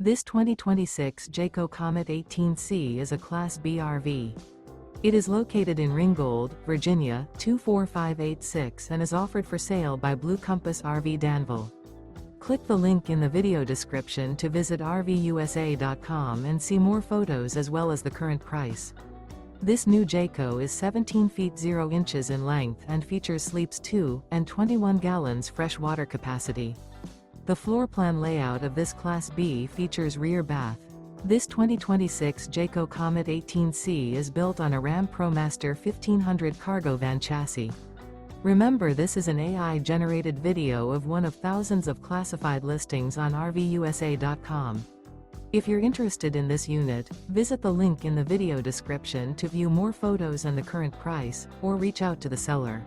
This 2026 Jayco Comet 18C is a Class B RV. It is located in Ringgold, Virginia, 24586 and is offered for sale by Blue Compass RV Danville. Click the link in the video description to visit RVUSA.com and see more photos as well as the current price. This new Jayco is 17 feet 0 inches in length and features sleeps 2 and 21 gallons fresh water capacity. The floor plan layout of this Class B features rear bath. This 2026 Jayco Comet 18C is built on a RAM ProMaster 1500 cargo van chassis. Remember, this is an AI-generated video of one of thousands of classified listings on RVUSA.com. If you're interested in this unit, visit the link in the video description to view more photos and the current price, or reach out to the seller.